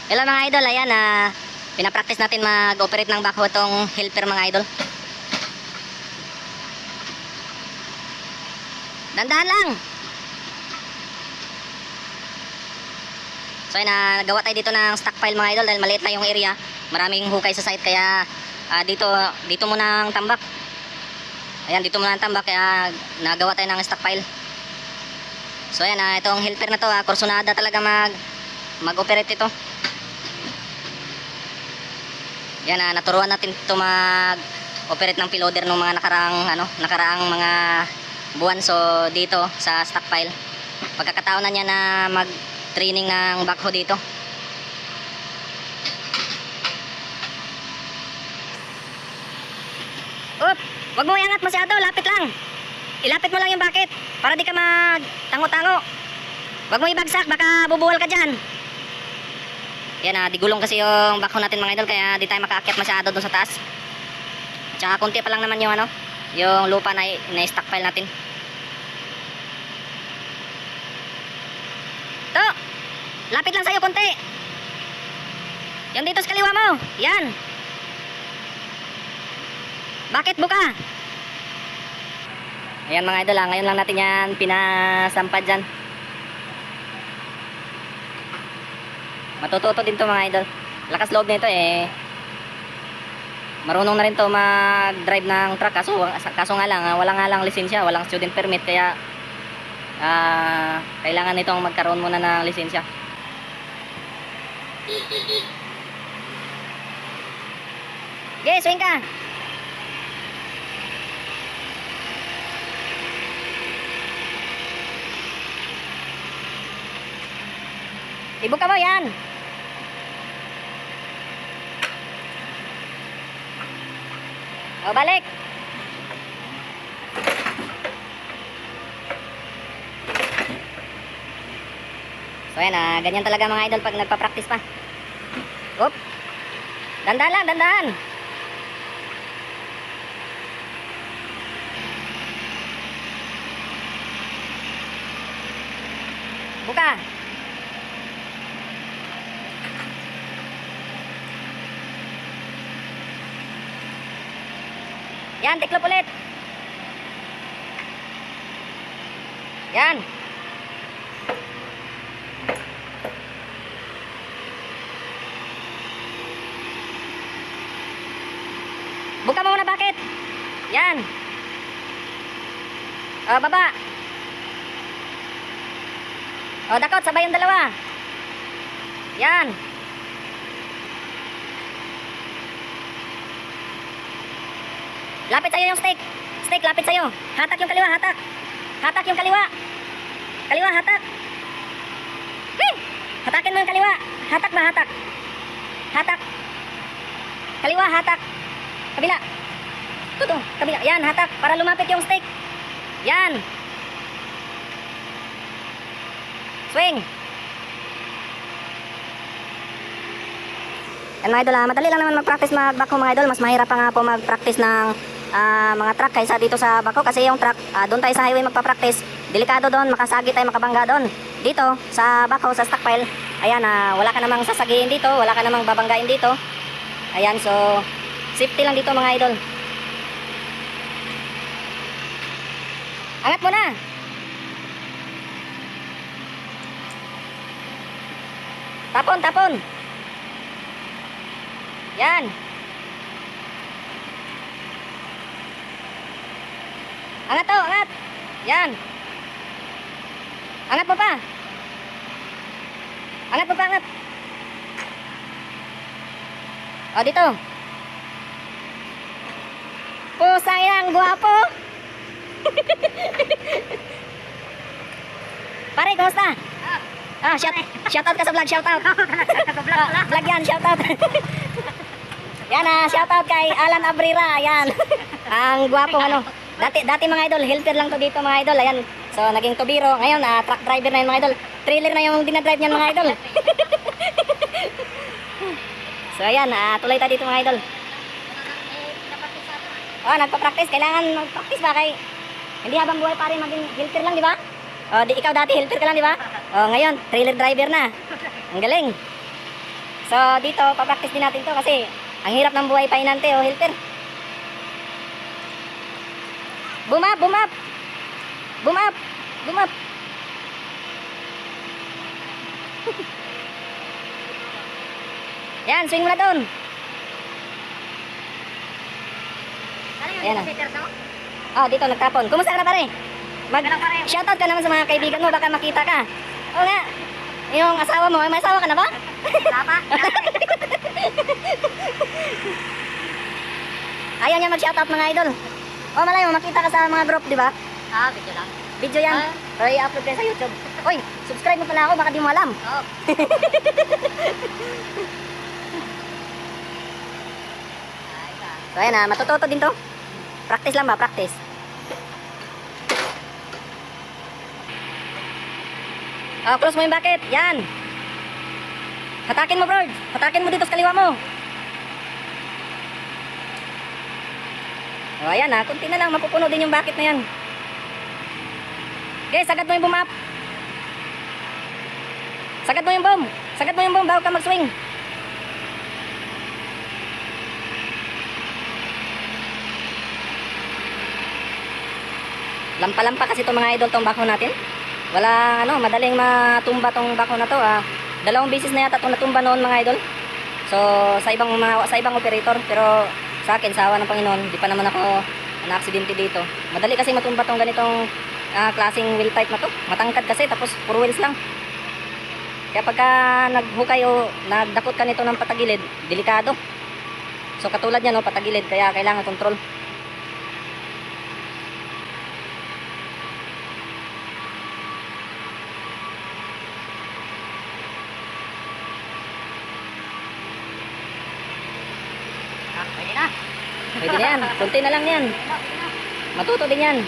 Hello mga idol, ayan pinapractice natin mag-operate ng backhoe itong helper mga idol. Dandahan lang. So ayan, nagawa tayo dito ng stockpile mga idol dahil maliit na yung area. Maraming hukay sa site kaya dito muna ang tambak. Ayan, dito muna ang tambak kaya nagawa tayo ng stockpile. So ayan, itong helper na to, kursunada talaga mag-operate ito. Yan, naturuan natin ito mag-operate ng piloder ng mga nakaraang mga buwan. So dito sa stockpile, pagkakataon na niya na mag-training ng backhoe dito. Up, wag mo iangat masyado, lapit lang. Ilapit mo lang yung bucket para di ka magtango-tango. Wag mo ibagsak, baka bubuwal ka dyan. Yan, digulong kasi yung backhoe natin mga idol kaya di tayo makaakyat masyado dun sa taas. Tsaka konti pa lang naman yung yung lupa na stockpile natin. To, lapit lang sa'yo konti. Yung dito sa kaliwa mo, yan. Bakit buka? Ayan mga idol, ngayon lang natin yan pinasampad dyan. Matututo din to mga idol. Lakas loob nito marunong na rin to mag-drive ng truck kaso nga lang wala nga lang lisensya, walang student permit kaya kailangan nitong magkaroon muna ng lisensya. Okay, swing ka. Ibuka mo yan. O, balik. So ayan, ganyan talaga mga idol pag nagpa-practice pa. Oop. Dandahan lang, dandahan. Buka. Yan, tiklop ulit. Yan. Buka mo muna bakit? Yan. Baba. Dakot, sabay yung dalawa. Yan. Lapit sa'yo yung stick. Stick, lapit sa'yo. Hatak yung kaliwa, hatak. Hatak yung kaliwa. Kaliwa, hatak. Hatakin mo yung kaliwa. Hatak ba, hatak? Hatak. Kaliwa, hatak. Kabila. Tuto, kabila. Yan, hatak. Para lumapit yung stick. Yan. Swing. Yan mga idol, madali lang naman mag-practice mag-backhoe mga idol. Mas mahirap pa nga po mag-practice ng mga truck kaysa dito sa backhoe kasi yung truck, doon tayo sa highway magpa-practice, delikado doon, makasagi tayo, makabangga doon. Dito sa backhoe, sa stockpile, ayan, wala ka namang sasagihin dito, wala ka namang babanggain dito. Ayan, so safety lang dito mga idol. Angat mo na. Tapon, tapon. Yan. Angat to, angat. Yan. Angat mo pa. Angat mo pa, angat. O, dito. Pusang yang guwapo. Pare, kumusta? Shoutout ka sa vlog, shoutout. Vlog yan, shoutout. Yan, shoutout kay Alan Abrera, yan. Ang gwapong Dati mga idol, helper lang to dito mga idol. Ayan. So naging tubiro. Ngayon, truck driver na yun mga idol. Trailer na yung dinadrive niyan mga idol. So ayan, tuloy tayo dito mga idol. Nagpa-practice. Kailangan mag-practice ba kay hindi habang buhay pa rin maging helper lang, di ba? Ikaw dati helper ka lang, di ba? Ngayon, trailer driver na. Ang galing. So, dito, papractice din natin to kasi ang hirap ng buhay pahinante o helper. Boom up, boom up! Boom up! Boom up! Yan, swing mo na doon. Ayan na. Oh, dito nagtapon. Kumusta ka na pare? Shoutout ka naman sa mga kaibigan mo, baka makita ka. Oo nga. Yung asawa mo, may asawa ka na ba? Wala pa. Ayaw niya mag-shoutout mga idol. Oh, malay mo, makita ka sa mga group, di ba? Video lang. Video yan. Pero i-upload kayo sa YouTube. Uy, subscribe mo pala ako, baka di mo alam. Oo. So ayan na, matututo din to. Practice lang ba? Practice. Oh, close mo yung bucket. Yan. Hatakin mo, bro. Hatakin mo dito sa kaliwa mo. Oh, ayan na. Kunti na lang. Mapupuno din yung bucket na yan. Okay, sagad mo yung boom up. Sagad mo yung boom. Sagad mo yung boom bago ka mag-swing. Lampa-lampa kasi itong mga idol tong bako natin. Wala ano, madaling matumba tong bako na to. 2 beses na yata itong natumba noon mga idol. So sa ibang operator, pero sa akin sa awa ng Panginoon, di pa naman ako na-aksidente dito. Madali kasi matumba tong ganitong klaseng wheel type na to. Matangkad kasi tapos puro wheels lang. Kaya pagka naghukay o nagdakot ka nito ng patagilid, delikado. So katulad yan, no, patagilid, kaya kailangan control. Pwede na. Pwede na yan. Kunti na lang yan. Matuto din yan.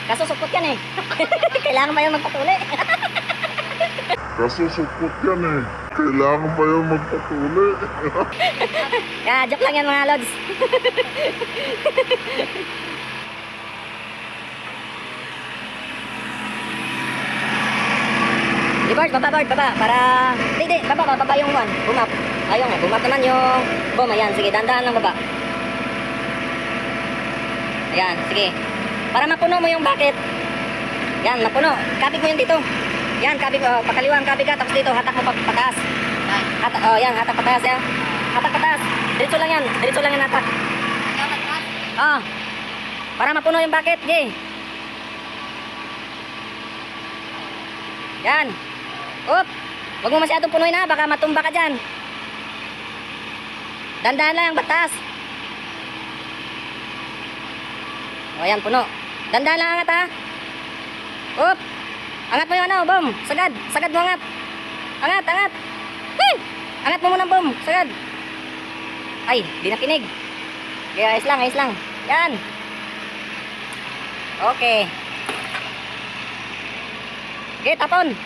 Kaso supot yan eh. Kailangan ba yung magpatuli? Kaso supot yan eh. Kailangan ba yung magpatuli? Joke lang yan mga lods. Bart, baba. Para... Hindi, baba yung one. Boom up. Ayun nga, boom up naman yung boom. Ayan, sige, dandahan lang baba. Ayan, sige. Para mapuno mo yung bucket. Yan, mapuno. Kabig mo yung dito. Yan, kabig, pakaliwa ang kabig ka. Tapos dito, hatak mo pataas. Yan, hatak pataas yan. Hatak pataas. Diretso lang yan hatak. Para mapuno yung bucket, Jay. Yan. Up. Huwag mo masyadong punuin ha, baka matumba ka dyan. Dandahan lang, batas. O yan, puno. Dandahan lang, angat ha. Up. Angat mo yung ano, boom. Sagad mo angat. Angat. Hey! Angat mo muna, boom. Sagad. Ay, di nakinig. Kaya ayos lang. Yan. Okay. Okay, tapon.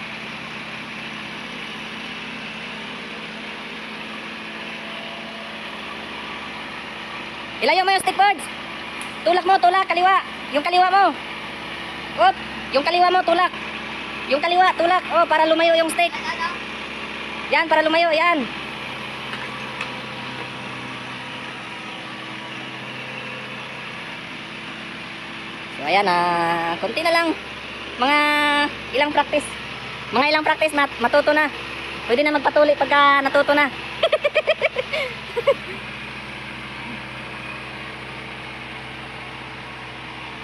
Ilayo mo yung stickboards. Tulak, kaliwa. Yung kaliwa mo. Up. Yung kaliwa mo, tulak. Yung kaliwa, tulak. Oh, para lumayo yung stick. Yan, para lumayo, yan. So, ayan, konti na lang. Mga ilang practice. Matuto na. Pwede na magpatuli pagka natuto na.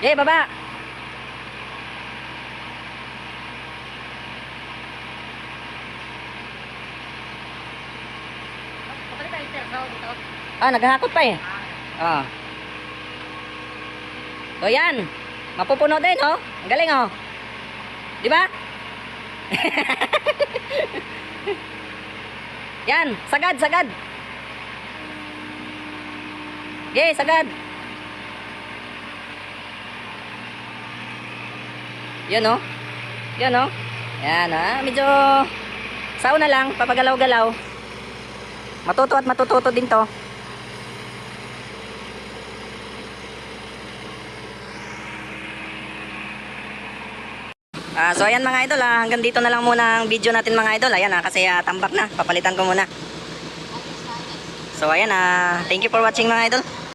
Okay, baba. Naghahakot pa eh. So yan. Mapupuno din, oh. Ang galing, oh. Di ba? Yan, sagad. Okay, sagad. Yan, oh. Yan, medyo sauna lang, papagalaw-galaw. Matututo din to. So ayan mga idol, hanggang dito na lang muna ang video natin mga idol. Ayan kasi tambak na, papalitan ko muna. So ayan, thank you for watching mga idol.